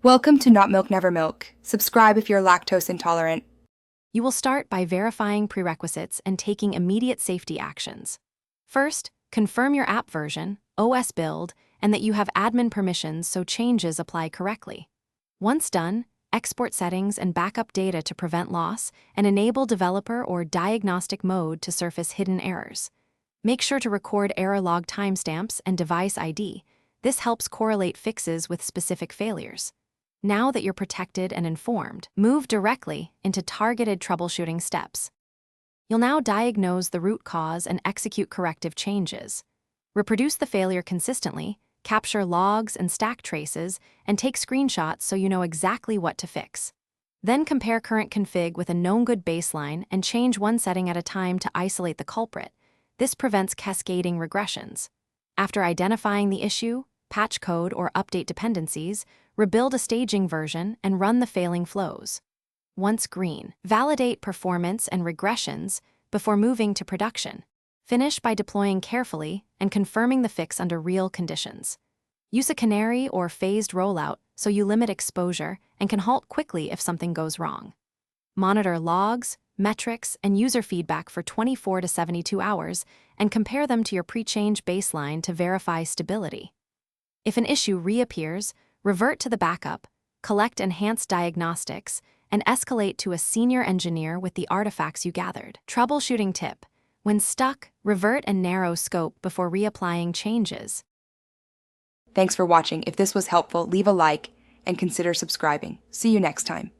Welcome to Not Milk Never Milk. Subscribe if you're lactose intolerant. You will start by verifying prerequisites and taking immediate safety actions. First, confirm your app version, OS build, and that you have admin permissions so changes apply correctly. Once done, export settings and backup data to prevent loss, and enable developer or diagnostic mode to surface hidden errors. Make sure to record error log timestamps and device ID. This helps correlate fixes with specific failures. Now that you're protected and informed, move directly into targeted troubleshooting steps. You'll now diagnose the root cause and execute corrective changes. Reproduce the failure consistently, capture logs and stack traces, and take screenshots so you know exactly what to fix. Then compare current config with a known good baseline and change one setting at a time to isolate the culprit. This prevents cascading regressions. After identifying the issue, patch code or update dependencies, rebuild a staging version and run the failing flows. Once green, validate performance and regressions before moving to production. Finish by deploying carefully and confirming the fix under real conditions. Use a canary or phased rollout so you limit exposure and can halt quickly if something goes wrong. Monitor logs, metrics, and user feedback for 24 to 72 hours and compare them to your pre-change baseline to verify stability. If an issue reappears, revert to the backup, collect enhanced diagnostics, and escalate to a senior engineer with the artifacts you gathered. Troubleshooting tip: when stuck, revert and narrow scope before reapplying changes. Thanks for watching. If this was helpful, leave a like and consider subscribing. See you next time.